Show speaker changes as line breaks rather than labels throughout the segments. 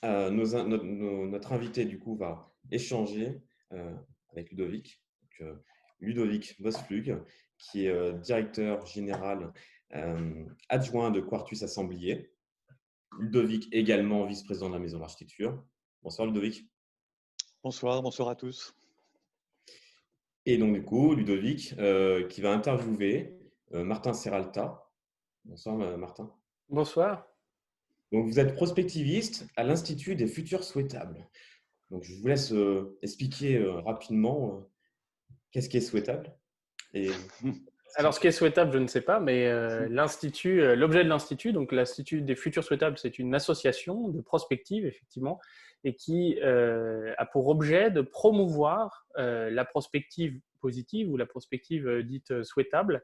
Notre invité, du coup, va échanger euh, avec Ludovic. Ludovic Bosflug, qui est directeur général adjoint de Quartus Assemblier. Ludovic, également vice-président de la Maison d'Architecture. Bonsoir, Ludovic.
Bonsoir, bonsoir à tous.
Et donc, du coup, Ludovic, qui va interviewer Martin Serralta. Bonsoir, Martin.
Bonsoir.
Donc, vous êtes prospectiviste à l'Institut des futurs souhaitables. Donc, je vous laisse expliquer rapidement qu'est-ce qui est souhaitable. Et...
Alors, ce qui est souhaitable, je ne sais pas, mais l'objet de l'Institut, donc l'Institut des futurs souhaitables, c'est une association de prospective, effectivement, et qui a pour objet de promouvoir la prospective positive ou la prospective dite souhaitable,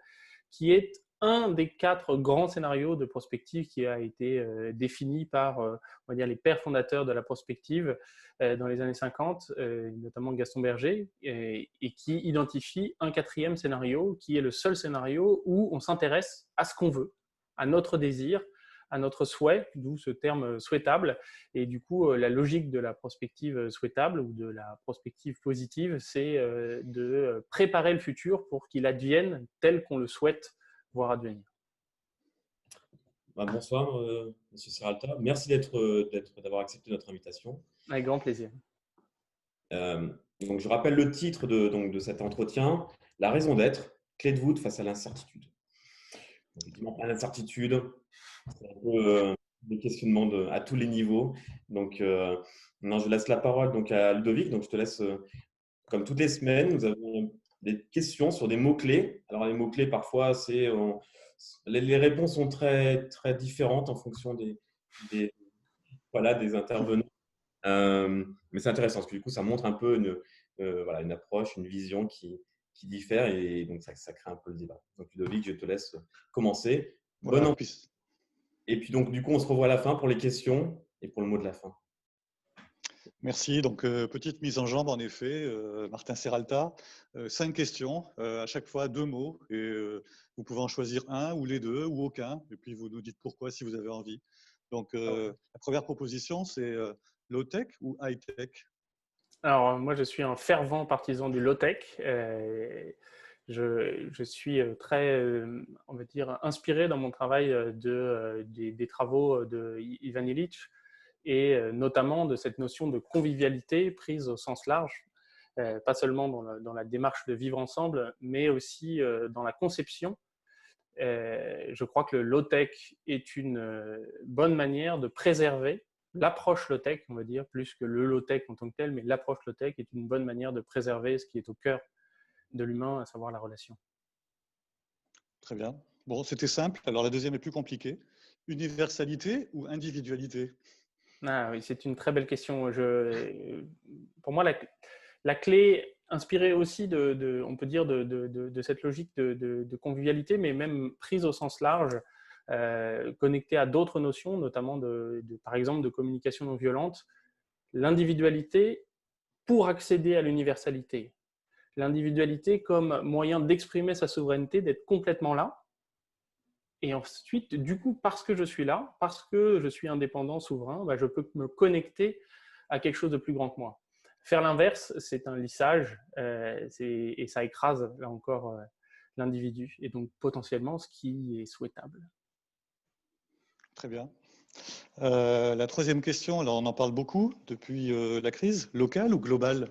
qui est un des 4 grands scénarios de prospective qui a été défini par on va dire, les pères fondateurs de la prospective dans les années 50, notamment Gaston Berger, et qui identifie un 4e scénario qui est le seul scénario où on s'intéresse à ce qu'on veut, à notre désir, à notre souhait, d'où ce terme souhaitable. Et du coup, la logique de la prospective souhaitable ou de la prospective positive, c'est de préparer le futur pour qu'il advienne tel qu'on le souhaite voir advenir.
Bonsoir, Monsieur Serralta. Merci d'avoir accepté notre invitation.
Avec grand plaisir.
Donc, je rappelle le titre de cet entretien, La raison d'être, clé de voûte face à l'incertitude. Effectivement, l'incertitude, c'est un peu des questionnements à tous les niveaux. Donc, non, je laisse la parole donc, à Ludovic. Donc, je te laisse, comme toutes les semaines, nous avons des questions sur des mots-clés. Alors, les mots-clés, parfois, les réponses sont très, très différentes en fonction des intervenants. Mais c'est intéressant parce que du coup, ça montre un peu une approche, une vision qui diffère et donc ça crée un peu le débat. Donc, Ludovic, je te laisse commencer.
Voilà,
Et puis, donc, du coup, on se revoit à la fin pour les questions et pour le mot de la fin.
merci. Donc, petite mise en jambe, en effet. Martin Serralta, 5 questions, à chaque fois 2 mots. Et vous pouvez en choisir un ou les deux ou aucun. Et puis, vous nous dites pourquoi si vous avez envie. Donc, la première proposition, c'est low-tech ou high-tech?
Alors, moi, je suis un fervent partisan du low-tech. Je suis très, on va dire, inspiré dans mon travail des travaux de Ivan Illich et notamment de cette notion de convivialité prise au sens large, pas seulement dans la démarche de vivre ensemble, mais aussi dans la conception. Je crois que le low-tech est une bonne manière de préserver l'approche low-tech, on va dire, plus que le low-tech en tant que tel, mais l'approche low-tech est une bonne manière de préserver ce qui est au cœur de l'humain, à savoir la relation.
Très bien. Bon, c'était simple. Alors, la deuxième est plus compliquée. Universalité ou individualité?
Ah oui, c'est une très belle question. Pour moi, la clé, inspirée aussi on peut dire, de cette logique de convivialité, mais même prise au sens large, connectée à d'autres notions, notamment par exemple de communication non violente, l'individualité pour accéder à l'universalité. L'individualité comme moyen d'exprimer sa souveraineté, d'être complètement là. Et ensuite, du coup, parce que je suis là, parce que je suis indépendant, souverain, je peux me connecter à quelque chose de plus grand que moi. Faire l'inverse, c'est un lissage et ça écrase, là encore, l'individu et donc potentiellement ce qui est souhaitable.
Très bien. La troisième question, alors on en parle beaucoup depuis la crise, locale ou globale?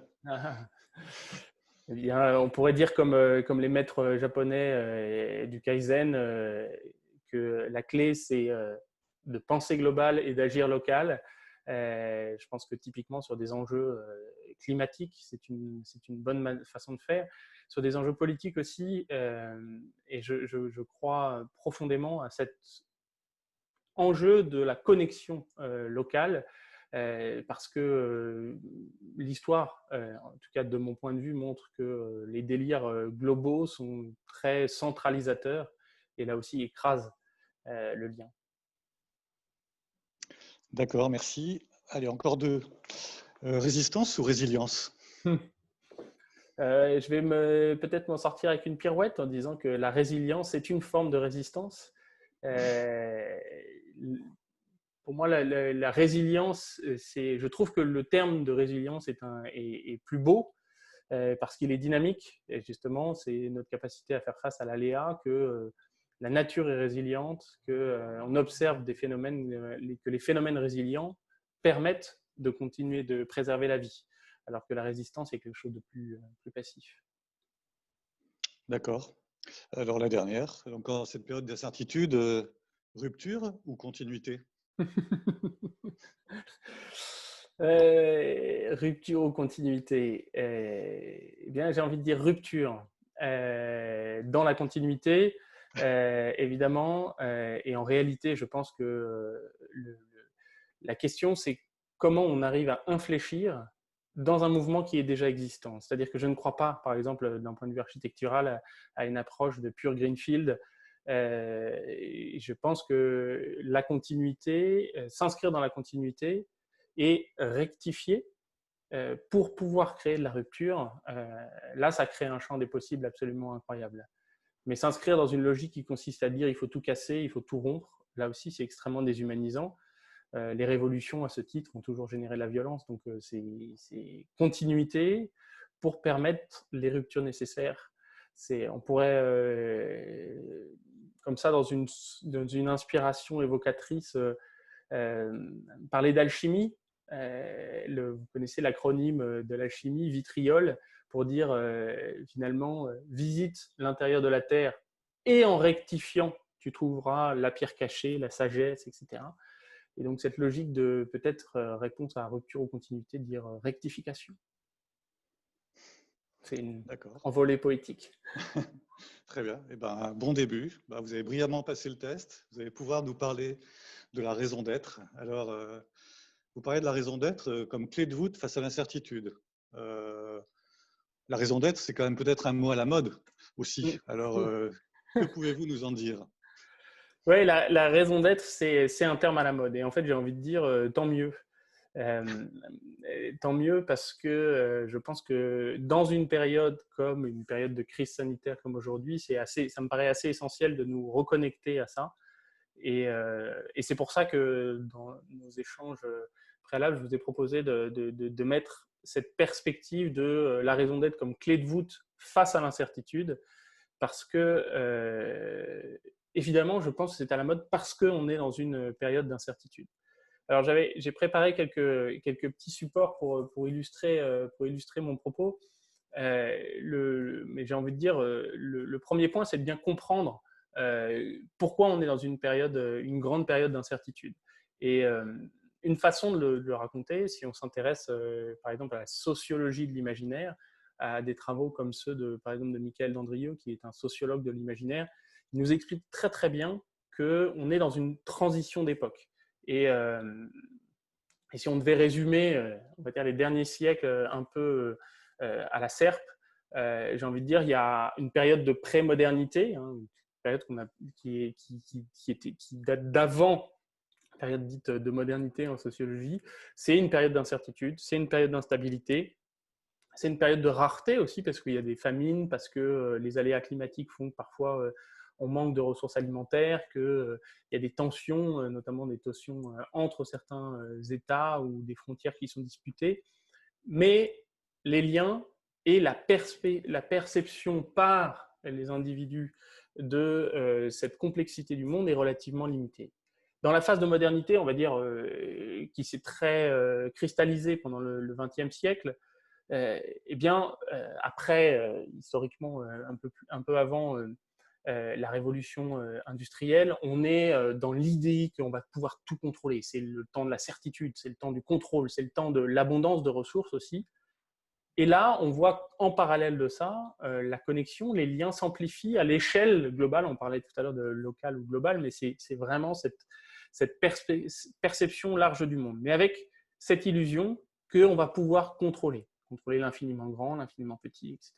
Eh bien, on pourrait dire comme les maîtres japonais du Kaizen que la clé, c'est de penser global et d'agir local. Je pense que typiquement sur des enjeux climatiques, c'est une bonne façon de faire. Sur des enjeux politiques aussi, et je crois profondément à cet enjeu de la connexion locale, parce que l'histoire, en tout cas de mon point de vue, montre que les délires globaux sont très centralisateurs et là aussi écrasent le lien.
D'accord, merci. Allez, encore deux. Résistance ou résilience?
Je vais peut-être m'en sortir avec une pirouette en disant que la résilience est une forme de résistance. pour moi, la résilience, je trouve que le terme de résilience est plus beau parce qu'il est dynamique. Et justement, c'est notre capacité à faire face à l'aléa, que la nature est résiliente, qu'on observe des phénomènes, que les phénomènes résilients permettent de continuer de préserver la vie, alors que la résistance est quelque chose de plus passif.
D'accord. Alors la dernière, donc en cette période d'incertitude, rupture ou continuité?
Rupture ou continuité? Eh bien, j'ai envie de dire rupture. Dans la continuité, évidemment, et en réalité, je pense que la question, c'est comment on arrive à infléchir dans un mouvement qui est déjà existant. C'est-à-dire que je ne crois pas, par exemple, d'un point de vue architectural, à une approche de pure greenfield. Je pense que la continuité, s'inscrire dans la continuité et rectifier pour pouvoir créer de la rupture, là, ça crée un champ des possibles absolument incroyable. Mais s'inscrire dans une logique qui consiste à dire il faut tout casser, il faut tout rompre, là aussi, c'est extrêmement déshumanisant. Les révolutions, à ce titre, ont toujours généré la violence. Donc, c'est continuité pour permettre les ruptures nécessaires. On pourrait, comme ça, dans une inspiration évocatrice, parler d'alchimie. Vous connaissez l'acronyme de l'alchimie, vitriol, pour dire finalement, visite l'intérieur de la Terre et en rectifiant, tu trouveras la pierre cachée, la sagesse, etc. Et donc, cette logique de peut-être réponse à rupture ou continuité, de dire rectification. C'est une envolée poétique.
Très bien. Eh ben, bon début. Vous avez brillamment passé le test. Vous allez pouvoir nous parler de la raison d'être. Alors, vous parlez de la raison d'être comme clé de voûte face à l'incertitude. La raison d'être, c'est quand même peut-être un mot à la mode aussi. Alors, que pouvez-vous nous en dire?
Oui, la raison d'être, c'est un terme à la mode. Et en fait, j'ai envie de dire tant mieux. Tant mieux parce que je pense que dans une période comme une période de crise sanitaire comme aujourd'hui, ça me paraît assez essentiel de nous reconnecter à ça. Et c'est pour ça que dans nos échanges préalables, je vous ai proposé de mettre cette perspective de la raison d'être comme clé de voûte face à l'incertitude, parce que évidemment, je pense que c'est à la mode parce qu'on est dans une période d'incertitude. Alors, j'ai préparé quelques petits supports pour illustrer mon propos. Mais j'ai envie de dire, le premier point, c'est de bien comprendre pourquoi on est dans une grande période d'incertitude. Et une façon de le raconter, si on s'intéresse par exemple à la sociologie de l'imaginaire, à des travaux comme ceux par exemple de Michael Dandrio, qui est un sociologue de l'imaginaire, il nous explique très très bien qu'on est dans une transition d'époque. Et si on devait résumer, on va dire les derniers siècles un peu à la serpe, j'ai envie de dire il y a une période de pré-modernité, une période qui date d'avant la période dite de modernité en sociologie. C'est une période d'incertitude, c'est une période d'instabilité, c'est une période de rareté aussi parce qu'il y a des famines, parce que les aléas climatiques font que parfois on manque de ressources alimentaires, qu'il y a des tensions, notamment des tensions entre certains États ou des frontières qui sont disputées. Mais les liens et la perception par les individus de cette complexité du monde est relativement limitée. Dans la phase de modernité, on va dire, qui s'est très cristallisée pendant le XXe siècle, eh bien, après, historiquement, un peu avant la révolution industrielle, on est dans l'idée qu'on va pouvoir tout contrôler. C'est le temps de la certitude, c'est le temps du contrôle, c'est le temps de l'abondance de ressources aussi. Et là, on voit en parallèle de ça, la connexion, les liens s'amplifient à l'échelle globale. On parlait tout à l'heure de local ou global, mais c'est vraiment cette perception large du monde. Mais avec cette illusion qu'on va pouvoir contrôler l'infiniment grand, l'infiniment petit, etc.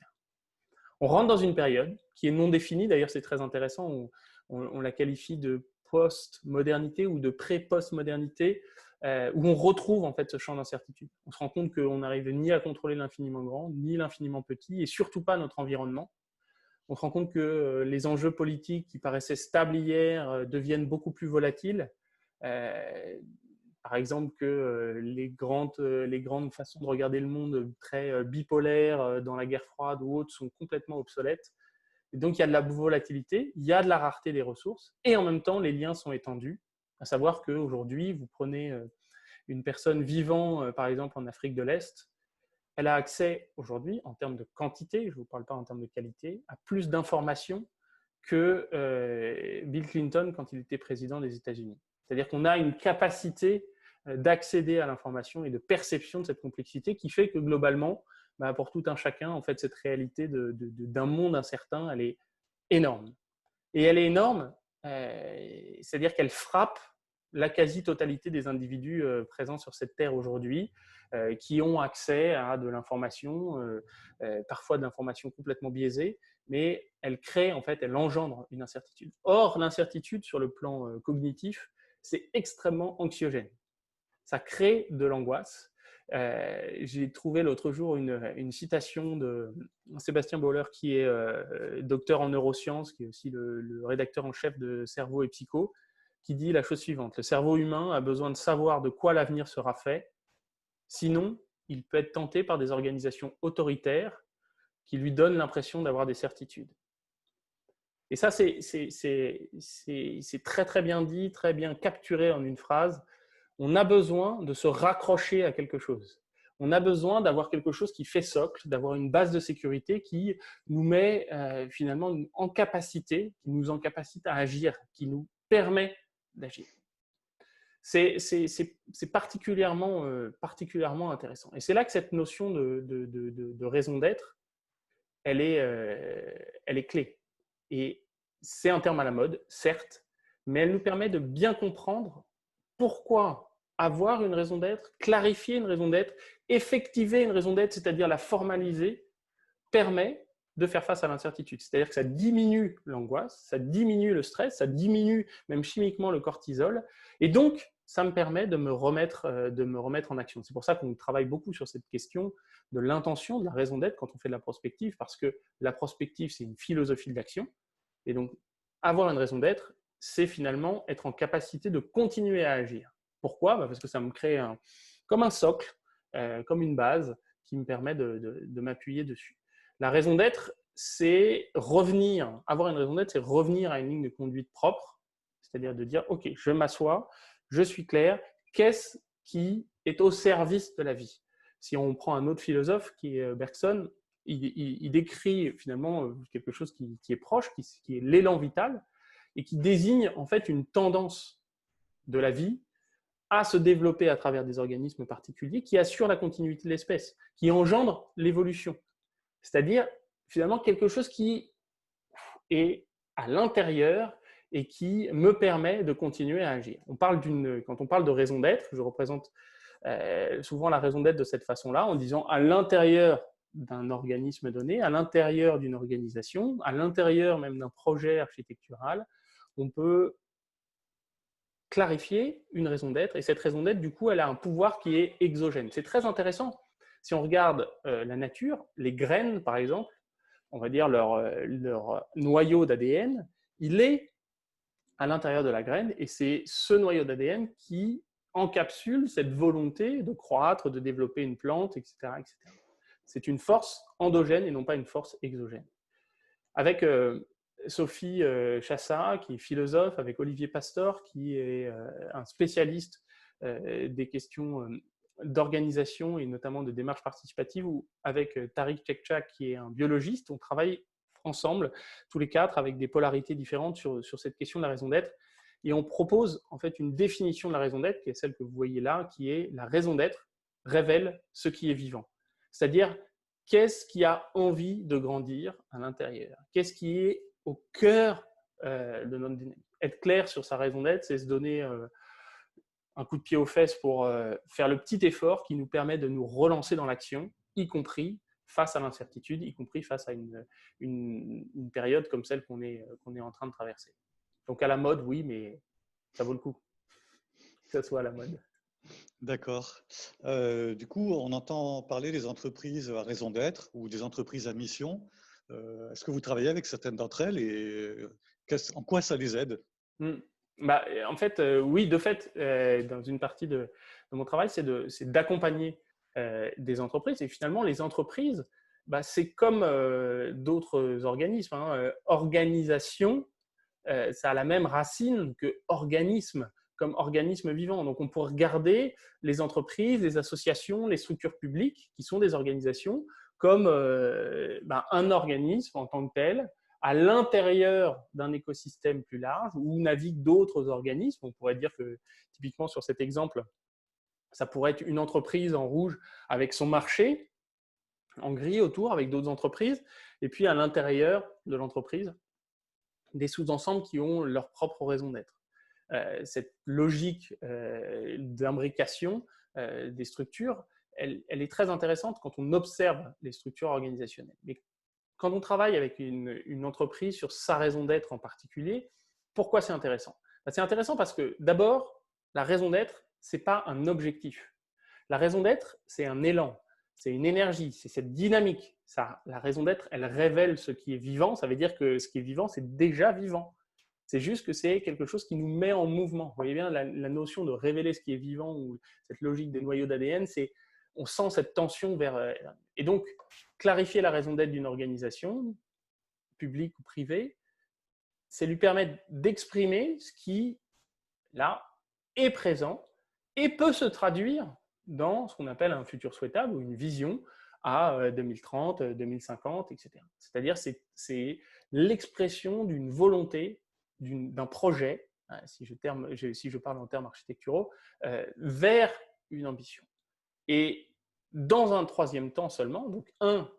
On rentre dans une période qui est non définie. D'ailleurs, c'est très intéressant. On la qualifie de post-modernité ou de pré-post-modernité, où on retrouve en fait ce champ d'incertitude. On se rend compte qu'on n'arrive ni à contrôler l'infiniment grand, ni l'infiniment petit, et surtout pas notre environnement. On se rend compte que les enjeux politiques qui paraissaient stables hier deviennent beaucoup plus volatiles. par exemple que les grandes façons de regarder le monde très bipolaires dans la guerre froide ou autres sont complètement obsolètes. Et donc, il y a de la volatilité, il y a de la rareté des ressources, et en même temps, les liens sont étendus. À savoir qu'aujourd'hui, vous prenez une personne vivant, par exemple, en Afrique de l'Est, elle a accès aujourd'hui, en termes de quantité, je ne vous parle pas en termes de qualité, à plus d'informations que Bill Clinton quand il était président des États-Unis. C'est-à-dire qu'on a une capacité d'accéder à l'information et de perception de cette complexité qui fait que globalement, pour tout un chacun, en fait, cette réalité d'un monde incertain, elle est énorme. Et elle est énorme, c'est-à-dire qu'elle frappe la quasi-totalité des individus présents sur cette terre aujourd'hui, qui ont accès à de l'information, parfois de l'information complètement biaisée, mais elle crée, en fait, elle engendre une incertitude. Or, l'incertitude sur le plan cognitif, c'est extrêmement anxiogène. Ça crée de l'angoisse. J'ai trouvé l'autre jour une citation de Sébastien Bohler, qui est docteur en neurosciences, qui est aussi le rédacteur en chef de Cerveau et Psycho, qui dit la chose suivante: le cerveau humain a besoin de savoir de quoi l'avenir sera fait, sinon il peut être tenté par des organisations autoritaires qui lui donnent l'impression d'avoir des certitudes. Et ça, c'est très très bien dit, très bien capturé en une phrase. On a besoin de se raccrocher à quelque chose. On a besoin d'avoir quelque chose qui fait socle, d'avoir une base de sécurité qui nous met finalement en capacité, qui nous en capacite à agir, qui nous permet d'agir. C'est particulièrement intéressant. Et c'est là que cette notion de raison d'être, elle est clé. Et c'est un terme à la mode, certes, mais elle nous permet de bien comprendre pourquoi avoir une raison d'être, clarifier une raison d'être, effectiver une raison d'être, c'est-à-dire la formaliser, permet de faire face à l'incertitude. C'est-à-dire que ça diminue l'angoisse, ça diminue le stress, ça diminue même chimiquement le cortisol. Et donc, ça me permet de me remettre en action. C'est pour ça qu'on travaille beaucoup sur cette question de l'intention, de la raison d'être quand on fait de la prospective, parce que la prospective, c'est une philosophie de l'action. Et donc, avoir une raison d'être, c'est finalement être en capacité de continuer à agir. Pourquoi ? Parce que ça me crée comme un socle, comme une base qui me permet de m'appuyer dessus. La raison d'être, c'est revenir. Avoir une raison d'être, c'est revenir à une ligne de conduite propre, c'est-à-dire de dire, OK, je m'assois, je suis clair, qu'est-ce qui est au service de la vie ? Si on prend un autre philosophe qui est Bergson, il décrit finalement quelque chose qui est proche, qui est l'élan vital, et qui désigne en fait une tendance de la vie à se développer à travers des organismes particuliers qui assurent la continuité de l'espèce, qui engendrent l'évolution. C'est-à-dire finalement quelque chose qui est à l'intérieur et qui me permet de continuer à agir. Quand on parle de raison d'être, je représente souvent la raison d'être de cette façon-là, en disant à l'intérieur d'un organisme donné, à l'intérieur d'une organisation, à l'intérieur même d'un projet architectural, on peut clarifier une raison d'être. Et cette raison d'être, du coup, elle a un pouvoir qui est exogène. C'est très intéressant. Si on regarde la nature, les graines, par exemple, on va dire leur noyau d'ADN, il est à l'intérieur de la graine, et c'est ce noyau d'ADN qui encapsule cette volonté de croître, de développer une plante, etc. etc. C'est une force endogène et non pas une force exogène. Avec Sophie Chassa, qui est philosophe, avec Olivier Pastor, qui est un spécialiste des questions d'organisation et notamment de démarche participative, ou avec Tariq Çekçak, qui est un biologiste, on travaille ensemble, tous les quatre, avec des polarités différentes sur cette question de la raison d'être. Et on propose en fait une définition de la raison d'être, qui est celle que vous voyez là, qui est la raison d'être révèle ce qui est vivant. C'est-à-dire, qu'est-ce qui a envie de grandir à l'intérieur? Qu'est-ce qui est au cœur de notre dynamique? Être clair sur sa raison d'être, c'est se donner un coup de pied aux fesses pour faire le petit effort qui nous permet de nous relancer dans l'action, y compris face à l'incertitude, y compris face à une période comme celle qu'on est en train de traverser. Donc à la mode, oui, mais ça vaut le coup que ça soit à la mode.
D'accord. Du coup, on entend parler des entreprises à raison d'être ou des entreprises à mission. Est-ce que vous travaillez avec certaines d'entre elles et en quoi ça les aide ?
En fait, oui, de fait, dans une partie de mon travail, c'est d'accompagner des entreprises. Et finalement, les entreprises, c'est comme d'autres organismes, hein. Organisation, ça a la même racine que organisme, comme organisme vivant. Donc, on pourrait regarder les entreprises, les associations, les structures publiques, qui sont des organisations, comme un organisme en tant que tel, à l'intérieur d'un écosystème plus large où naviguent d'autres organismes. On pourrait dire que, typiquement, sur cet exemple, ça pourrait être une entreprise en rouge avec son marché, en gris autour, avec d'autres entreprises. Et puis, à l'intérieur de l'entreprise, des sous-ensembles qui ont leur propre raison d'être. Cette logique d'imbrication des structures, elle est très intéressante quand on observe les structures organisationnelles. Mais quand on travaille avec une entreprise sur sa raison d'être en particulier, pourquoi c'est intéressant? C'est intéressant parce que d'abord, la raison d'être, ce n'est pas un objectif. La raison d'être, c'est un élan, c'est une énergie, c'est cette dynamique. La raison d'être, elle révèle ce qui est vivant. Ça veut dire que ce qui est vivant, c'est déjà vivant. C'est juste que c'est quelque chose qui nous met en mouvement. Vous voyez bien la notion de révéler ce qui est vivant ou cette logique des noyaux d'ADN, c'est on sent cette tension vers… Et donc, clarifier la raison d'être d'une organisation, publique ou privée, c'est lui permettre d'exprimer ce qui, là, est présent et peut se traduire dans ce qu'on appelle un futur souhaitable ou une vision à 2030, 2050, etc. C'est-à-dire c'est l'expression d'une volonté, d'un projet, si je parle en termes architecturaux, vers une ambition. Et dans un troisième temps seulement, donc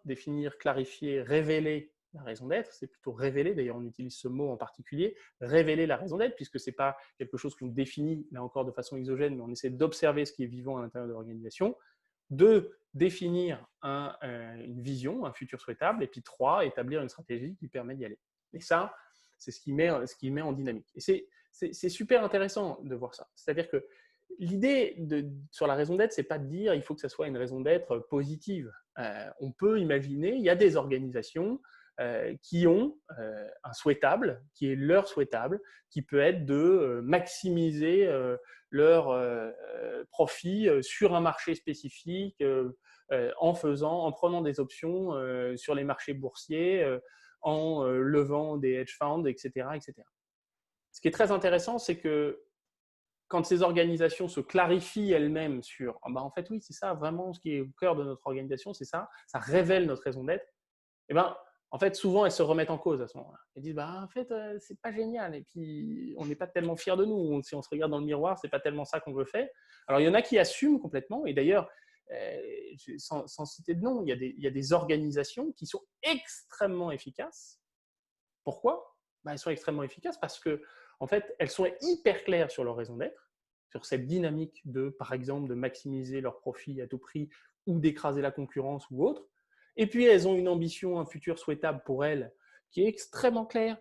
définir, clarifier, révéler la raison d'être, c'est plutôt révéler, d'ailleurs on utilise ce mot en particulier, révéler la raison d'être, puisque ce n'est pas quelque chose qu'on définit, là encore de façon exogène, mais on essaie d'observer ce qui est vivant à l'intérieur de l'organisation. 2, définir une vision, un futur souhaitable, et puis 3, établir une stratégie qui permet d'y aller. Et ça, c'est ce qui met en dynamique. Et c'est super intéressant de voir ça. C'est-à-dire que l'idée sur la raison d'être, c'est pas de dire il faut que ça soit une raison d'être positive. On peut imaginer, il y a des organisations qui ont un souhaitable, qui est leur souhaitable, qui peut être de maximiser leur profit sur un marché spécifique en prenant des options sur les marchés boursiers, en levant des hedge funds, etc., etc. Ce qui est très intéressant, c'est que quand ces organisations se clarifient elles-mêmes sur en fait, oui, c'est ça vraiment ce qui est au cœur de notre organisation, c'est ça, ça révèle notre raison d'être, et en fait, souvent, elles se remettent en cause à ce moment-là. Elles disent, en fait, c'est pas génial. Et puis, on n'est pas tellement fiers de nous. Si on se regarde dans le miroir, c'est pas tellement ça qu'on veut faire. Alors, il y en a qui assument complètement. Et d'ailleurs, sans citer de nom, il y a des organisations qui sont extrêmement efficaces. Pourquoi? Elles sont extrêmement efficaces parce que, en fait, elles sont hyper claires sur leur raison d'être, sur cette dynamique par exemple, de maximiser leur profit à tout prix ou d'écraser la concurrence ou autre. Et puis, elles ont une ambition, un futur souhaitable pour elles qui est extrêmement clair,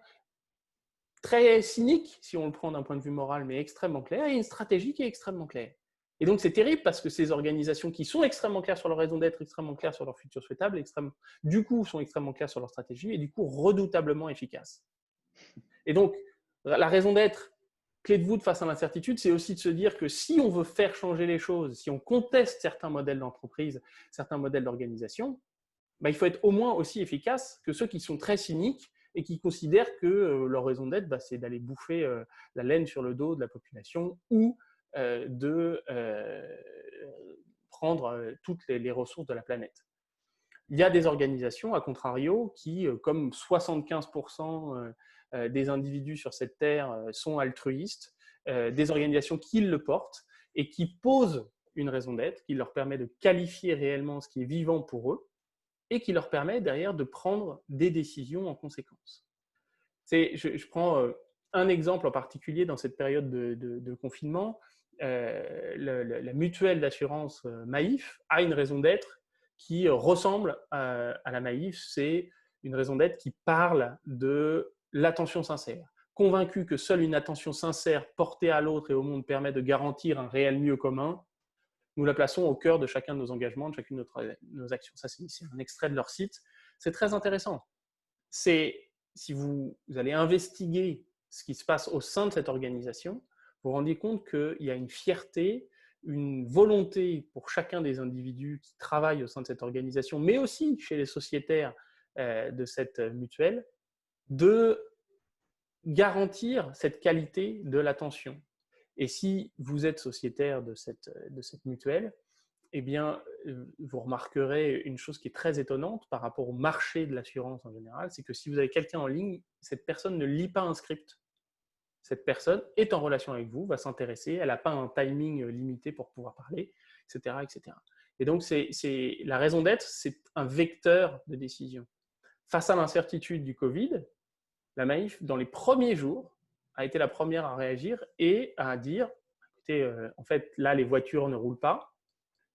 très cynique, si on le prend d'un point de vue moral, mais extrêmement clair, et une stratégie qui est extrêmement claire. Et donc, c'est terrible parce que ces organisations qui sont extrêmement claires sur leur raison d'être, extrêmement claires sur leur futur souhaitable, du coup, sont extrêmement claires sur leur stratégie et du coup, redoutablement efficaces. Et donc, la raison d'être, clé de voûte face à l'incertitude, c'est aussi de se dire que si on veut faire changer les choses, si on conteste certains modèles d'entreprise, certains modèles d'organisation, il faut être au moins aussi efficace que ceux qui sont très cyniques et qui considèrent que leur raison d'être, c'est d'aller bouffer la laine sur le dos de la population ou de prendre toutes les ressources de la planète. Il y a des organisations, à contrario, qui, comme 75% des individus sur cette terre sont altruistes, des organisations qui le portent et qui posent une raison d'être, qui leur permet de qualifier réellement ce qui est vivant pour eux, et qui leur permet derrière de prendre des décisions en conséquence. Je prends un exemple en particulier dans cette période de confinement. La mutuelle d'assurance Maïf a une raison d'être qui ressemble à la Maïf. C'est une raison d'être qui parle de l'attention sincère. Convaincu que seule une attention sincère portée à l'autre et au monde permet de garantir un réel mieux commun, nous la plaçons au cœur de chacun de nos engagements, de chacune de nos actions. Ça, c'est un extrait de leur site. C'est très intéressant. Si vous allez investiguer ce qui se passe au sein de cette organisation, vous vous rendez compte qu'il y a une fierté, une volonté pour chacun des individus qui travaillent au sein de cette organisation, mais aussi chez les sociétaires de cette mutuelle, de garantir cette qualité de l'attention. Et si vous êtes sociétaire de cette mutuelle, eh bien, vous remarquerez une chose qui est très étonnante par rapport au marché de l'assurance en général, c'est que si vous avez quelqu'un en ligne, cette personne ne lit pas un script. Cette personne est en relation avec vous, va s'intéresser, elle n'a pas un timing limité pour pouvoir parler, etc. etc. Et donc, la raison d'être, c'est un vecteur de décision. Face à l'incertitude du Covid, la Maïf, dans les premiers jours, a été la première à réagir et à dire, écoutez, en fait, là, les voitures ne roulent pas.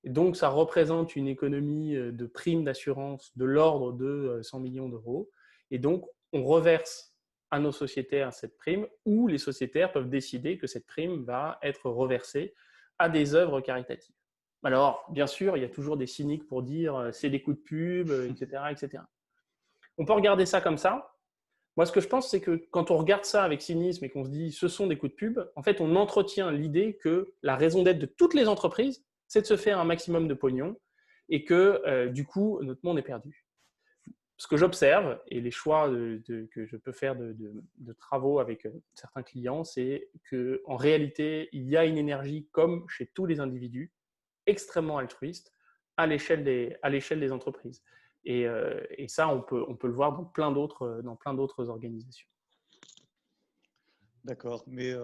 Et donc, ça représente une économie de primes d'assurance de l'ordre de 100 millions d'euros. Et donc, on reverse à nos sociétaires cette prime, ou les sociétaires peuvent décider que cette prime va être reversée à des œuvres caritatives. Alors, bien sûr, il y a toujours des cyniques pour dire c'est des coups de pub, etc., etc. On peut regarder ça comme ça. Moi, ce que je pense, c'est que quand on regarde ça avec cynisme et qu'on se dit ce sont des coups de pub, en fait, on entretient l'idée que la raison d'être de toutes les entreprises, c'est de se faire un maximum de pognon et que du coup, notre monde est perdu. Ce que j'observe et les choix que je peux faire de travaux avec certains clients, c'est qu'en réalité, il y a une énergie, comme chez tous les individus, extrêmement altruiste à l'échelle des entreprises. Et ça, on peut le voir dans plein d'autres organisations.
D'accord, mais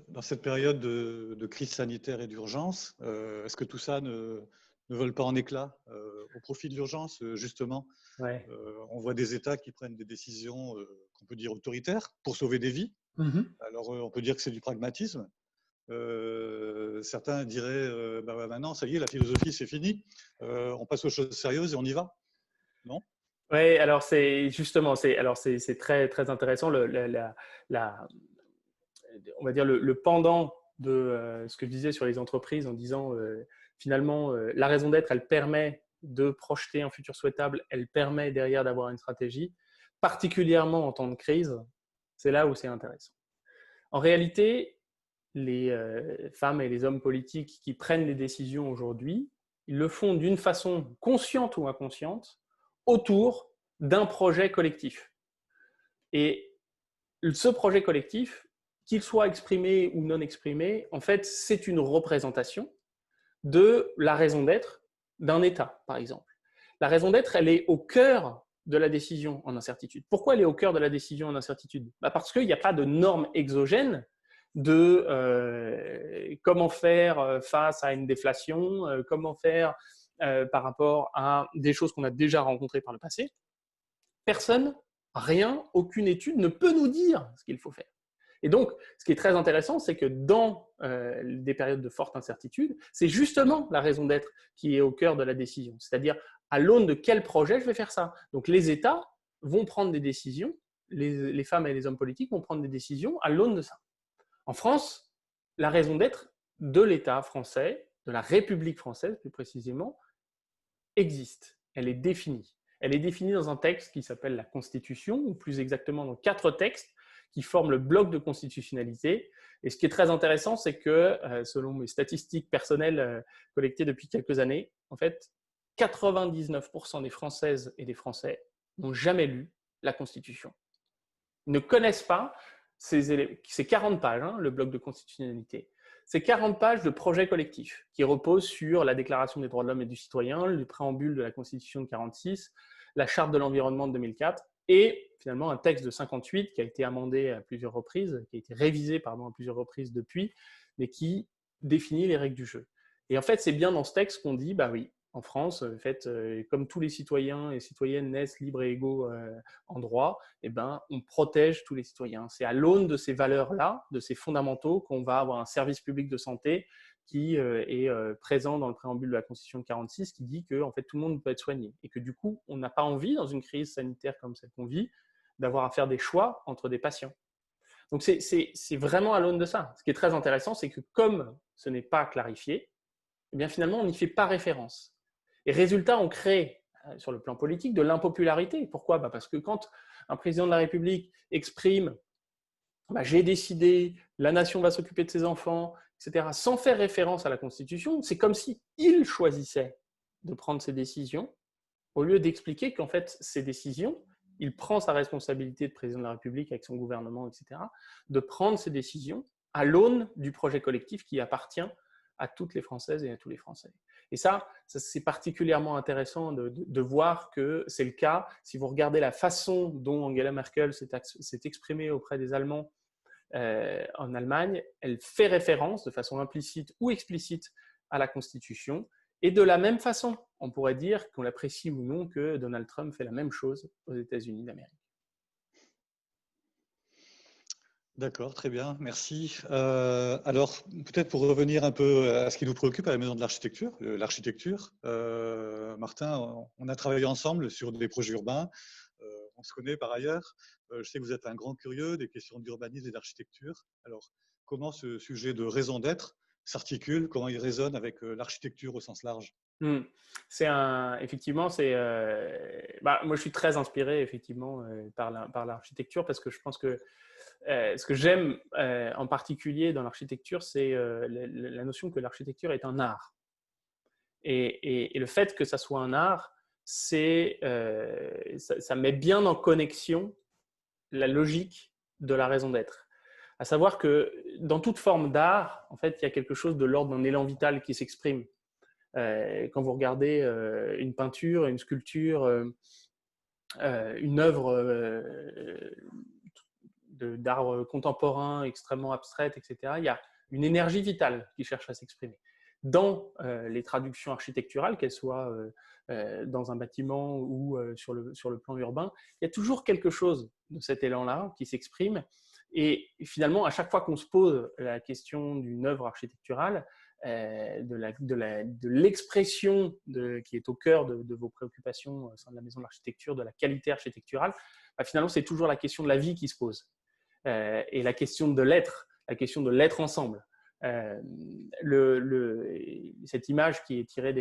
dans cette période de crise sanitaire et d'urgence, est-ce que tout ça ne vole pas en éclats au profit de l'urgence, justement?
Ouais.
On voit des États qui prennent des décisions qu'on peut dire autoritaires pour sauver des vies. Alors, on peut dire que c'est du pragmatisme. Certains diraient bah, maintenant, ça y est, la philosophie, c'est fini. On passe aux choses sérieuses et on y va. Non?
Oui, alors c'est justement, c'est très, très intéressant. On va dire le pendant de ce que je disais sur les entreprises en disant finalement, la raison d'être, elle permet de projeter un futur souhaitable, elle permet derrière d'avoir une stratégie, particulièrement en temps de crise, c'est là où c'est intéressant. En réalité, les femmes et les hommes politiques qui prennent les décisions aujourd'hui, ils le font d'une façon consciente ou inconsciente autour d'un projet collectif. Et ce projet collectif, qu'il soit exprimé ou non exprimé, en fait, c'est une représentation de la raison d'être d'un État, par exemple. La raison d'être, elle est au cœur de la décision en incertitude. Pourquoi elle est au cœur de la décision en incertitude? Parce qu'il n'y a pas de normes exogènes de comment faire face à une déflation, comment faire par rapport à des choses qu'on a déjà rencontrées par le passé. Personne, rien, aucune étude ne peut nous dire ce qu'il faut faire. Et donc, ce qui est très intéressant, c'est que dans des périodes de forte incertitude, c'est justement la raison d'être qui est au cœur de la décision. C'est-à-dire, à l'aune de quel projet je vais faire ça. Donc, les États vont prendre des décisions, les femmes et les hommes politiques vont prendre des décisions à l'aune de ça. En France, la raison d'être de l'État français, de la République française plus précisément, existe. Elle est définie. Elle est définie dans un texte qui s'appelle la Constitution, ou plus exactement dans 4 textes qui forment le bloc de constitutionnalité. Et ce qui est très intéressant, c'est que, selon mes statistiques personnelles collectées depuis quelques années, en fait, 99% des Françaises et des Français n'ont jamais lu la Constitution. Ils ne connaissent pas ces 40 pages, hein, le bloc de constitutionnalité. C'est 40 pages de projet collectif qui reposent sur la Déclaration des droits de l'homme et du citoyen, le préambule de la Constitution de 1946, la Charte de l'environnement de 2004 et finalement un texte de 58 qui a été amendé à plusieurs reprises, qui a été révisé à plusieurs reprises depuis, mais qui définit les règles du jeu. Et en fait, c'est bien dans ce texte qu'on dit, bah oui, en France, en fait, comme tous les citoyens et citoyennes naissent libres et égaux en droit, eh ben, on protège tous les citoyens. C'est à l'aune de ces valeurs-là, de ces fondamentaux, qu'on va avoir un service public de santé qui est présent dans le préambule de la Constitution de 1946, qui dit que en fait, tout le monde peut être soigné. Et que du coup, on n'a pas envie, dans une crise sanitaire comme celle qu'on vit, d'avoir à faire des choix entre des patients. Donc, c'est vraiment à l'aune de ça. Ce qui est très intéressant, c'est que comme ce n'est pas clarifié, eh bien, finalement, on n'y fait pas référence. Et résultat, on crée, sur le plan politique, de l'impopularité. Pourquoi ? Parce que quand un président de la République exprime j'ai décidé, la nation va s'occuper de ses enfants, etc., sans faire référence à la Constitution, c'est comme s'il choisissait de prendre ses décisions, au lieu d'expliquer qu'en fait, ces décisions, il prend sa responsabilité de président de la République avec son gouvernement, etc., de prendre ces décisions à l'aune du projet collectif qui appartient à toutes les Françaises et à tous les Français. Et ça c'est particulièrement intéressant de voir que c'est le cas. Si vous regardez la façon dont Angela Merkel s'est exprimée auprès des Allemands en Allemagne, elle fait référence de façon implicite ou explicite à la Constitution. Et de la même façon, on pourrait dire, qu'on l'apprécie ou non, que Donald Trump fait la même chose aux États-Unis d'Amérique.
D'accord, très bien, merci. Alors, peut-être pour revenir un peu à ce qui nous préoccupe à la Maison de l'Architecture, Martin, on a travaillé ensemble sur des projets urbains, on se connaît par ailleurs. Je sais que vous êtes un grand curieux des questions d'urbanisme et d'architecture. Alors, comment ce sujet de raison d'être s'articule, comment il résonne avec l'architecture au sens large?
Effectivement, moi je suis très inspiré effectivement par l'architecture parce que je pense que ce que j'aime en particulier dans l'architecture, c'est la notion que l'architecture est un art. Et le fait que ça soit un art, ça met bien en connexion la logique de la raison d'être. À savoir que dans toute forme d'art, en fait, il y a quelque chose de l'ordre d'un élan vital qui s'exprime. Quand vous regardez une peinture, une sculpture, une œuvre d'art contemporain extrêmement abstraite, etc., il y a une énergie vitale qui cherche à s'exprimer. Dans les traductions architecturales, qu'elles soient dans un bâtiment ou sur le plan urbain, il y a toujours quelque chose de cet élan-là qui s'exprime. Et finalement, à chaque fois qu'on se pose la question d'une œuvre architecturale, de l'expression qui est au cœur de vos préoccupations au sein de la Maison de l'Architecture, de la qualité architecturale, finalement, c'est toujours la question de la vie qui se pose. Et la question de l'être ensemble. Cette image qui est tirée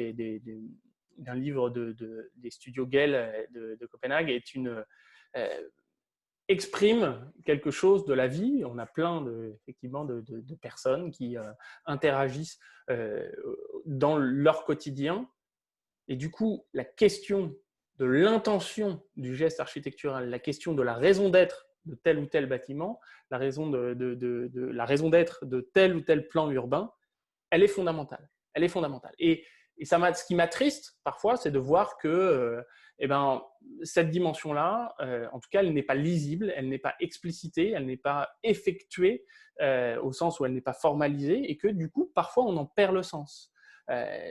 d'un livre des studios Gehl de Copenhague exprime quelque chose de la vie. On a plein effectivement de personnes qui interagissent dans leur quotidien. Et du coup, la question de l'intention du geste architectural, la question de la raison d'être de tel ou tel bâtiment, la raison d'être de tel ou tel plan urbain, elle est fondamentale. Elle est fondamentale. Et ce qui m'attriste parfois, c'est de voir que cette dimension-là, en tout cas, elle n'est pas lisible, elle n'est pas explicitée, elle n'est pas effectuée au sens où elle n'est pas formalisée et que du coup, parfois, on en perd le sens.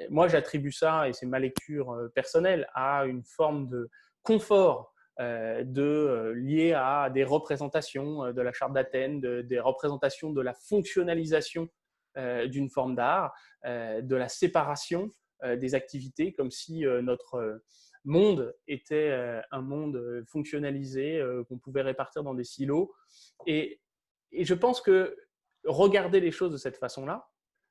Moi, j'attribue ça, et c'est ma lecture personnelle, à une forme de confort lié à des représentations de la Charte d'Athènes, des représentations de la fonctionnalisation d'une forme d'art, de la séparation des activités, comme si notre monde était un monde fonctionnalisé qu'on pouvait répartir dans des silos. Et je pense que regarder les choses de cette façon-là,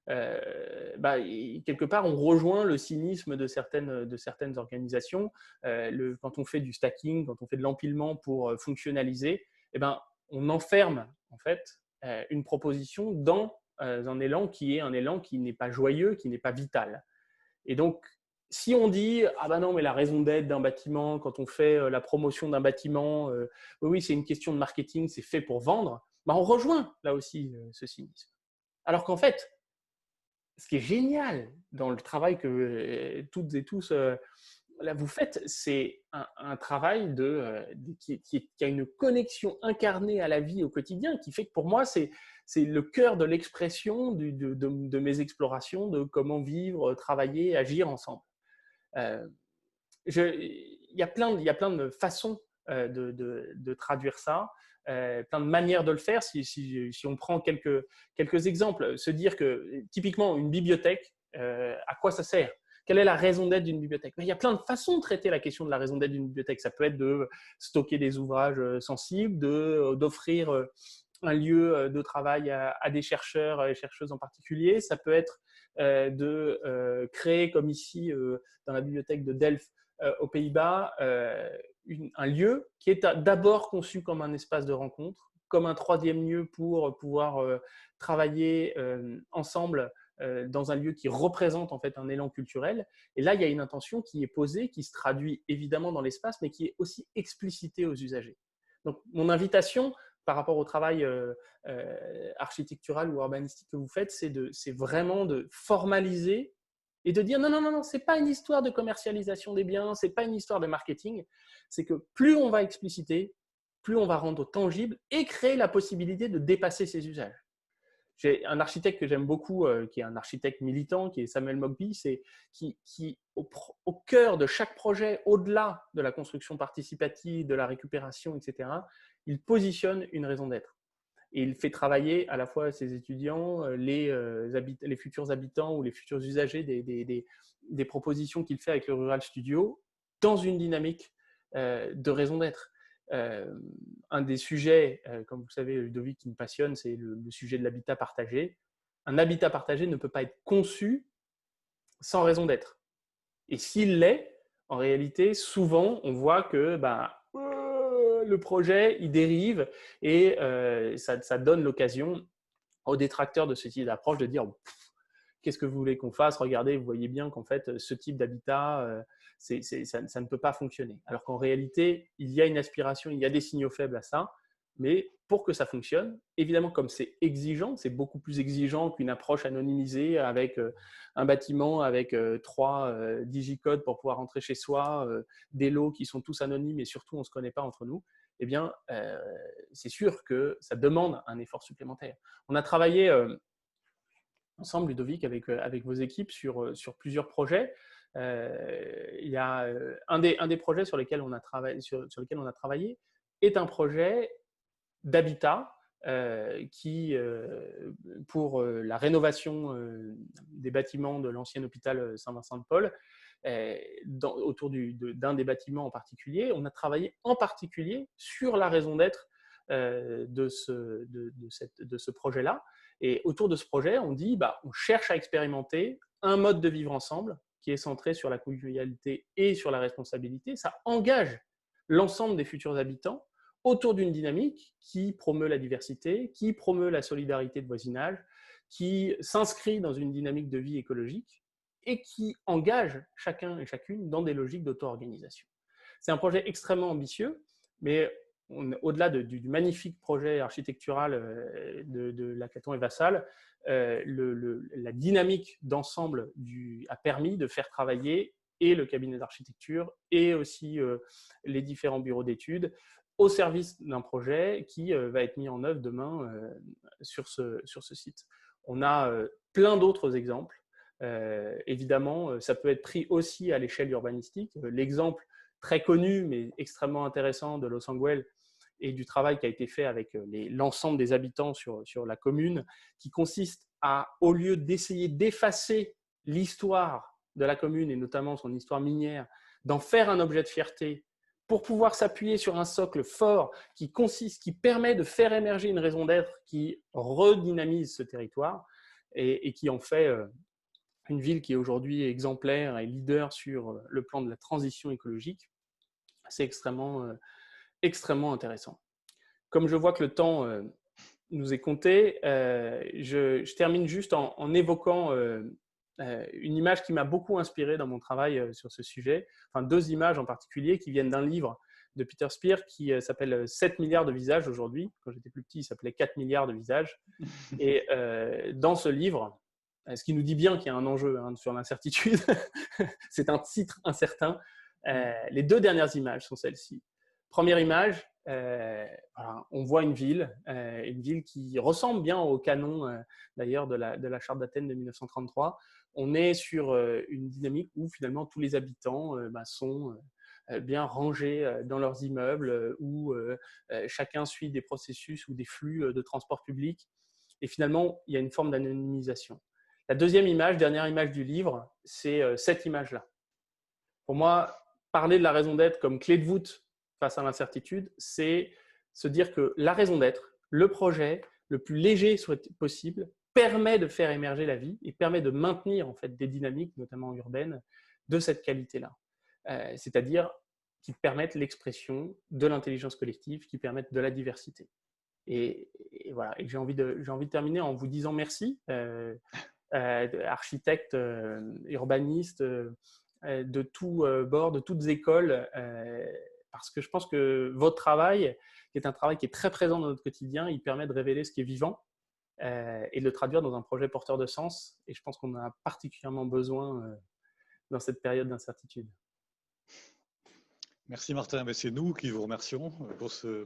quelque part, on rejoint le cynisme de certaines organisations. Quand on fait du stacking, quand on fait de l'empilement pour fonctionnaliser, on enferme en fait une proposition dans un élan qui n'est pas joyeux, qui n'est pas vital. Et donc, si on dit « Ah ben non, mais la raison d'être d'un bâtiment, quand on fait la promotion d'un bâtiment, oui, c'est une question de marketing, c'est fait pour vendre », on rejoint là aussi ce cynisme. Alors qu'en fait, ce qui est génial dans le travail que toutes et tous là vous faites, c'est un travail qui a une connexion incarnée à la vie au quotidien, qui fait que pour moi, c'est le cœur de l'expression de mes explorations de comment vivre, travailler, agir ensemble. Il y a plein de façons de traduire ça. Plein de manières de le faire. Si on prend quelques exemples, se dire que typiquement une bibliothèque, à quoi ça sert? Quelle est la raison d'être d'une bibliothèque? Il y a plein de façons de traiter la question de la raison d'être d'une bibliothèque. Ça peut être de stocker des ouvrages sensibles, d'offrir un lieu de travail à des chercheurs et chercheuses en particulier. Ça peut être de créer, comme ici dans la bibliothèque de Delft aux Pays-Bas, un lieu qui est d'abord conçu comme un espace de rencontre, comme un troisième lieu pour pouvoir travailler ensemble dans un lieu qui représente en fait un élan culturel. Et là, il y a une intention qui est posée, qui se traduit évidemment dans l'espace, mais qui est aussi explicitée aux usagers. Donc, mon invitation par rapport au travail architectural ou urbanistique que vous faites, c'est vraiment de formaliser et de dire non, ce n'est pas une histoire de commercialisation des biens, ce n'est pas une histoire de marketing, c'est que plus on va expliciter, plus on va rendre tangible et créer la possibilité de dépasser ces usages. J'ai un architecte que j'aime beaucoup, qui est un architecte militant, qui est Samuel Mockbee, qui au cœur de chaque projet, au-delà de la construction participative, de la récupération, etc., il positionne une raison d'être. Et il fait travailler à la fois ses étudiants, les futurs habitants ou les futurs usagers des propositions qu'il fait avec le Rural Studio dans une dynamique de raison d'être. Un des sujets, comme vous le savez, Ludovic, qui me passionne, c'est le sujet de l'habitat partagé. Un habitat partagé ne peut pas être conçu sans raison d'être. Et s'il l'est, en réalité, souvent, on voit que le projet, il dérive et ça donne l'occasion aux détracteurs de ce type d'approche de dire qu'est-ce que vous voulez qu'on fasse? Regardez, vous voyez bien qu'en fait, ce type d'habitat, ça ne peut pas fonctionner. Alors qu'en réalité, il y a une aspiration, il y a des signaux faibles à ça, mais pour que ça fonctionne, évidemment, comme c'est exigeant, c'est beaucoup plus exigeant qu'une approche anonymisée avec un bâtiment avec 3 digicodes pour pouvoir rentrer chez soi, des lots qui sont tous anonymes et surtout, on ne se connaît pas entre nous. Eh bien, c'est sûr que ça demande un effort supplémentaire. On a travaillé ensemble, Ludovic, avec vos équipes sur plusieurs projets. Il y a un des projets sur lesquels on a travaillé est un projet d'habitat pour la rénovation des bâtiments de l'ancien hôpital Saint-Vincent-de-Paul, autour d'un des bâtiments en particulier. On a travaillé en particulier sur la raison d'être de ce projet-là. Et autour de ce projet, on dit on cherche à expérimenter un mode de vivre ensemble qui est centré sur la convivialité et sur la responsabilité. Ça engage l'ensemble des futurs habitants autour d'une dynamique qui promeut la diversité, qui promeut la solidarité de voisinage, qui s'inscrit dans une dynamique de vie écologique et qui engage chacun et chacune dans des logiques d'auto-organisation. C'est un projet extrêmement ambitieux, mais au-delà du magnifique projet architectural de Lacaton et Vassal, la dynamique d'ensemble a permis de faire travailler et le cabinet d'architecture et aussi les différents bureaux d'études au service d'un projet qui va être mis en œuvre demain sur ce site. On a plein d'autres exemples. Évidemment, ça peut être pris aussi à l'échelle urbanistique. L'exemple très connu, mais extrêmement intéressant de Los Angeles et du travail qui a été fait avec l'ensemble des habitants sur la commune, qui consiste à, au lieu d'essayer d'effacer l'histoire de la commune, et notamment son histoire minière, d'en faire un objet de fierté, pour pouvoir s'appuyer sur un socle fort qui permet de faire émerger une raison d'être qui redynamise ce territoire et qui en fait une ville qui est aujourd'hui exemplaire et leader sur le plan de la transition écologique. C'est extrêmement intéressant. Comme je vois que le temps nous est compté, je termine juste en évoquant une image qui m'a beaucoup inspiré dans mon travail sur ce sujet, enfin 2 images en particulier qui viennent d'un livre de Peter Spear qui s'appelle 7 milliards de visages aujourd'hui. Quand j'étais plus petit, il s'appelait 4 milliards de visages. Et dans ce livre, ce qui nous dit bien qu'il y a un enjeu sur l'incertitude, c'est un titre incertain. Les 2 dernières images sont celles-ci. Première image, on voit une ville qui ressemble bien au canon d'ailleurs de la Charte d'Athènes de 1933. On est sur une dynamique où finalement tous les habitants sont bien rangés dans leurs immeubles, où chacun suit des processus ou des flux de transport public. Et finalement, il y a une forme d'anonymisation. La deuxième image, dernière image du livre, c'est cette image-là. Pour moi, parler de la raison d'être comme clé de voûte face à l'incertitude, c'est se dire que la raison d'être, le projet, le plus léger soit possible, permet de faire émerger la vie et permet de maintenir en fait des dynamiques, notamment urbaines, de cette qualité-là. C'est-à-dire qui permettent l'expression de l'intelligence collective, qui permettent de la diversité. Et voilà. Et j'ai envie de terminer en vous disant merci, architectes, urbanistes, de tous bords, de toutes écoles, parce que je pense que votre travail, qui est un travail qui est très présent dans notre quotidien, il permet de révéler ce qui est vivant et de le traduire dans un projet porteur de sens. Et je pense qu'on en a particulièrement besoin dans cette période d'incertitude.
Merci Martin, mais c'est nous qui vous remercions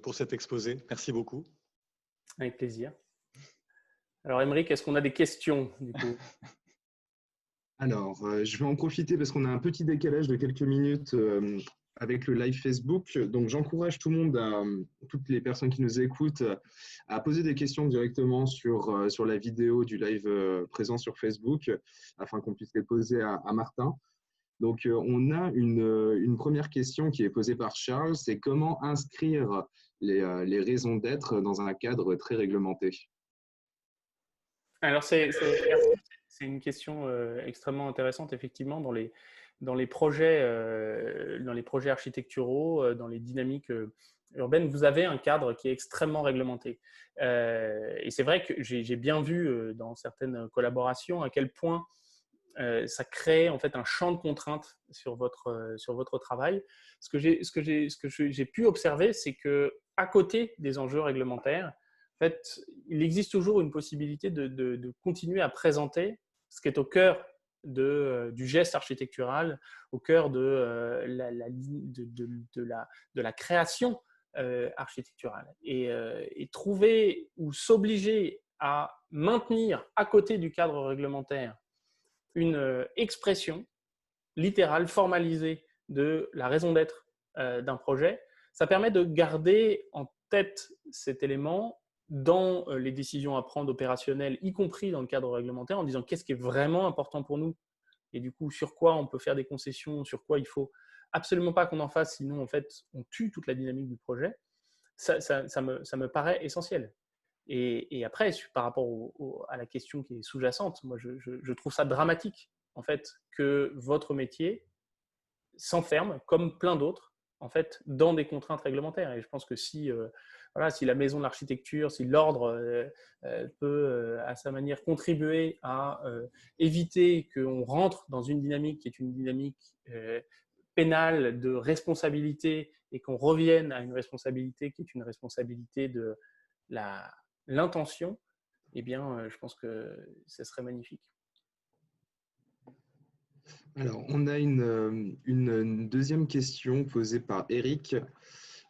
pour cet exposé. Merci beaucoup.
Avec plaisir. Alors Aymeric, est-ce qu'on a des questions du coup?
Alors, je vais en profiter parce qu'on a un petit décalage de quelques minutes avec le live Facebook. Donc, j'encourage tout le monde, toutes les personnes qui nous écoutent, à poser des questions directement sur la vidéo du live présent sur Facebook, afin qu'on puisse les poser à Martin. Donc, on a une première question qui est posée par Charles, c'est comment inscrire les raisons d'être dans un cadre très réglementé?
Alors, c'est une question extrêmement intéressante, effectivement, dans les projets architecturaux, dans les dynamiques urbaines. Vous avez un cadre qui est extrêmement réglementé. Et c'est vrai que j'ai bien vu dans certaines collaborations à quel point ça crée en fait un champ de contraintes sur votre travail. Ce que j'ai pu observer, c'est qu'à côté des enjeux réglementaires, en fait, il existe toujours une possibilité de continuer à présenter ce qui est au cœur du geste architectural, au cœur de la création architecturale. Et trouver ou s'obliger à maintenir à côté du cadre réglementaire une expression littérale, formalisée de la raison d'être d'un projet, ça permet de garder en tête cet élément dans les décisions à prendre opérationnelles, y compris dans le cadre réglementaire, en disant qu'est-ce qui est vraiment important pour nous et du coup sur quoi on peut faire des concessions, sur quoi il faut absolument pas qu'on en fasse, sinon en fait on tue toute la dynamique du projet. Ça me paraît essentiel. Et après, par rapport à la question qui est sous-jacente, moi je trouve ça dramatique en fait que votre métier s'enferme, comme plein d'autres, en fait, dans des contraintes réglementaires. Et je pense que si la maison de l'architecture, si l'ordre peut, à sa manière, contribuer à éviter qu'on rentre dans une dynamique qui est une dynamique pénale de responsabilité et qu'on revienne à une responsabilité qui est une responsabilité de l'intention, eh bien, je pense que ce serait magnifique.
Alors, on a une deuxième question posée par Eric.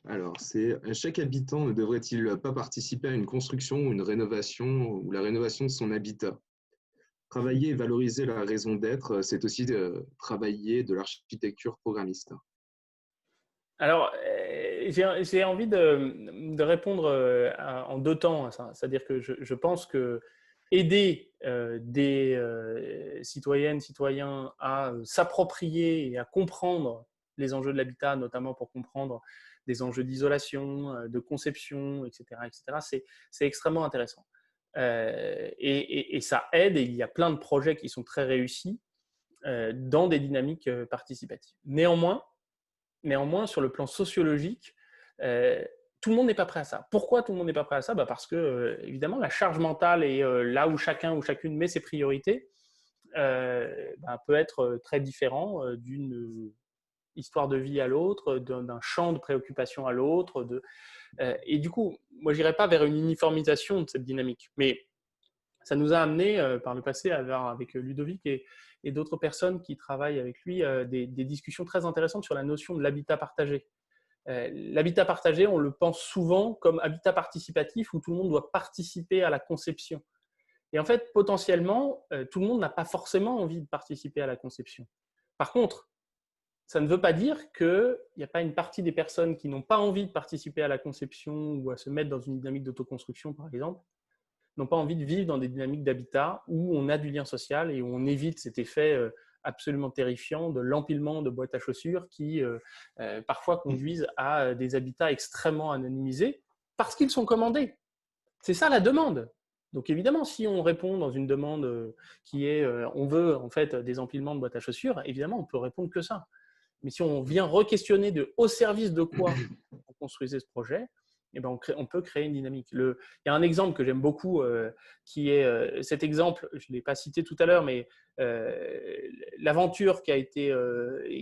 Alors, c'est chaque habitant ne devrait-il pas participer à une construction ou une rénovation ou la rénovation de son habitat? Travailler et valoriser la raison d'être, c'est aussi travailler de l'architecture programmiste.
Alors, j'ai envie de répondre en deux temps à ça. C'est-à-dire que je pense que aider des citoyennes, citoyens à s'approprier et à comprendre les enjeux de l'habitat, notamment pour comprendre des enjeux d'isolation, de conception, etc., c'est extrêmement intéressant. Et ça aide, et il y a plein de projets qui sont très réussis dans des dynamiques participatives. Néanmoins, sur le plan sociologique, tout le monde n'est pas prêt à ça. Pourquoi tout le monde n'est pas prêt à ça? Parce que, évidemment, la charge mentale et là où chacun ou chacune met ses priorités peut être très différent d'une histoire de vie à l'autre, d'un champ de préoccupation à l'autre. Et du coup, moi, je n'irais pas vers une uniformisation de cette dynamique. Mais ça nous a amené par le passé avec Ludovic et d'autres personnes qui travaillent avec lui des discussions très intéressantes sur la notion de l'habitat partagé. L'habitat partagé, on le pense souvent comme habitat participatif où tout le monde doit participer à la conception. Et en fait, potentiellement, tout le monde n'a pas forcément envie de participer à la conception. Par contre, ça ne veut pas dire qu'il n'y a pas une partie des personnes qui n'ont pas envie de participer à la conception ou à se mettre dans une dynamique d'autoconstruction, par exemple, n'ont pas envie de vivre dans des dynamiques d'habitat où on a du lien social et où on évite cet effet absolument terrifiant de l'empilement de boîtes à chaussures qui parfois conduisent à des habitats extrêmement anonymisés parce qu'ils sont commandés. C'est ça la demande. Donc évidemment, si on répond dans une demande qui est on veut en fait des empilements de boîtes à chaussures, évidemment on peut répondre que ça. Mais si on vient re-questionner au service de quoi on construisait ce projet, eh ben on peut créer une dynamique. Il y a un exemple que j'aime beaucoup qui est cet exemple, je ne l'ai pas cité tout à l'heure, mais l'aventure qui a été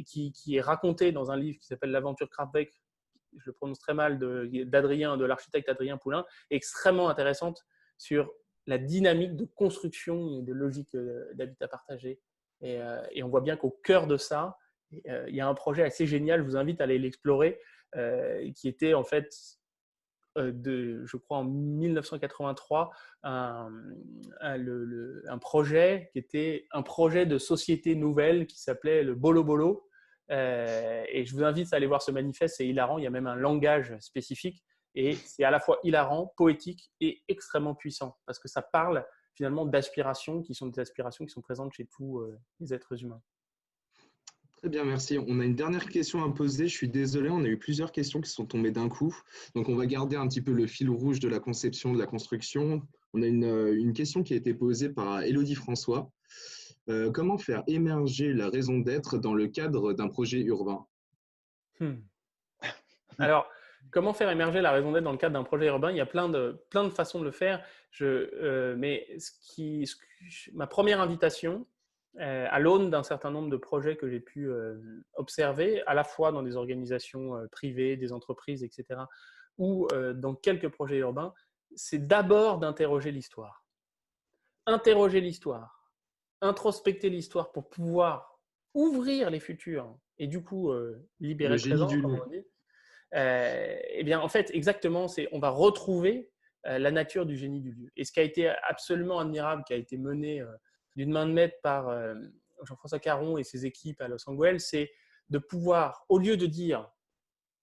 qui est racontée dans un livre qui s'appelle L'aventure Kraftwerk, je le prononce très mal, de l'architecte Adrien Poulain, est extrêmement intéressante sur la dynamique de construction et de logique d'habitat partagé. Et on voit bien qu'au cœur de ça, il y a un projet assez génial, je vous invite à aller l'explorer, qui était en fait, je crois en 1983, un projet qui était un projet de société nouvelle qui s'appelait le Bolo Bolo. Et je vous invite à aller voir ce manifeste, c'est hilarant, il y a même un langage spécifique et c'est à la fois hilarant, poétique et extrêmement puissant parce que ça parle finalement d'aspirations qui sont des aspirations qui sont présentes chez tous les êtres humains.
Très bien, merci. On a une dernière question à poser. Je suis désolé, on a eu plusieurs questions qui sont tombées d'un coup. Donc, on va garder un petit peu le fil rouge de la conception, de la construction. On a une question qui a été posée par Élodie François. Comment faire émerger la raison d'être dans le cadre d'un projet urbain?
Alors, comment faire émerger la raison d'être dans le cadre d'un projet urbain? Il y a plein de façons de le faire. Mais ma première invitation, à l'aune d'un certain nombre de projets que j'ai pu observer, à la fois dans des organisations privées, des entreprises, etc., ou dans quelques projets urbains, c'est d'abord d'interroger l'histoire. Interroger l'histoire, introspecter l'histoire pour pouvoir ouvrir les futurs et du coup libérer le présent, comme on dit. Eh bien, en fait, exactement, on va retrouver la nature du génie du lieu. Et ce qui a été absolument admirable, qui a été mené d'une main de maître par Jean-François Caron et ses équipes à Los Angeles, c'est de pouvoir, au lieu de dire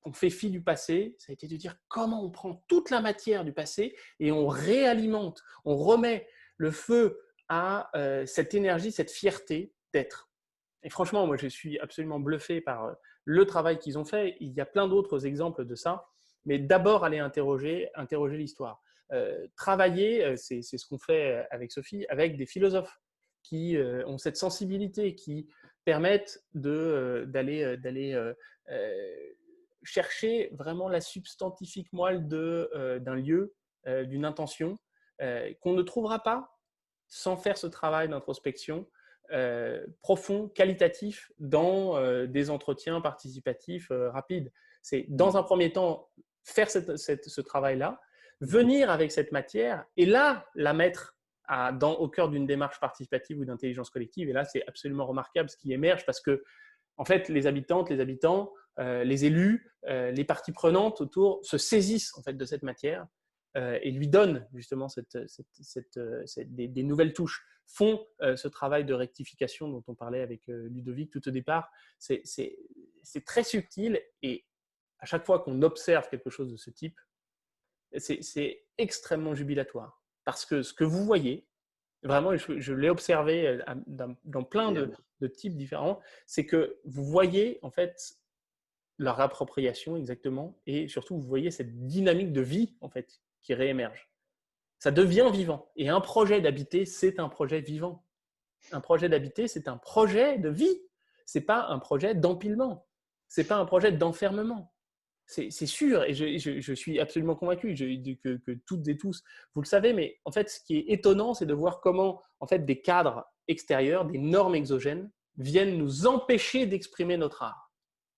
on fait fi du passé, ça a été de dire comment on prend toute la matière du passé et on réalimente, on remet le feu à cette énergie, cette fierté d'être. Et franchement, moi, je suis absolument bluffé par le travail qu'ils ont fait. Il y a plein d'autres exemples de ça. Mais d'abord, aller interroger l'histoire. Travailler, c'est ce qu'on fait avec Sophie, avec des philosophes qui ont cette sensibilité, qui permettent d'aller chercher vraiment la substantifique moelle d'un lieu, d'une intention, qu'on ne trouvera pas sans faire ce travail d'introspection profond, qualitatif dans des entretiens participatifs rapides. C'est dans un premier temps faire ce travail-là, venir avec cette matière et là la mettre au cœur d'une démarche participative ou d'intelligence collective. Et là, c'est absolument remarquable ce qui émerge parce que en fait, les habitantes, les habitants, les élus, les parties prenantes autour se saisissent en fait de cette matière et lui donnent justement des nouvelles touches, font ce travail de rectification dont on parlait avec Ludovic tout au départ. C'est très subtil et à chaque fois qu'on observe quelque chose de ce type, c'est extrêmement jubilatoire parce que ce que vous voyez, vraiment, je l'ai observé dans plein de types différents, c'est que vous voyez en fait leur appropriation exactement et surtout vous voyez cette dynamique de vie en fait qui réémerge. Ça devient vivant et un projet d'habiter, c'est un projet vivant. Un projet d'habiter, c'est un projet de vie. C'est pas un projet d'empilement. C'est pas un projet d'enfermement. C'est sûr, et je suis absolument convaincu que toutes et tous, vous le savez, mais en fait, ce qui est étonnant, c'est de voir comment en fait, des cadres extérieurs, des normes exogènes, viennent nous empêcher d'exprimer notre art.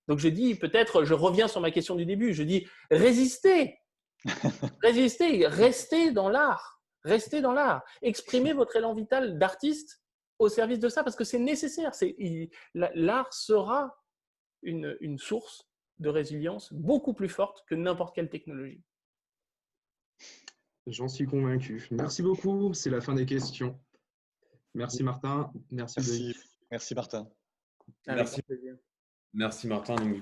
Donc je dis, peut-être, je reviens sur ma question du début, je dis, résistez, restez dans l'art, exprimez votre élan vital d'artiste au service de ça, parce que c'est nécessaire. L'art sera une source de résilience beaucoup plus forte que n'importe quelle technologie.
J'en suis convaincu. Merci beaucoup. C'est la fin des questions. Merci Martin.
Merci Martin.
Merci Martin. Donc,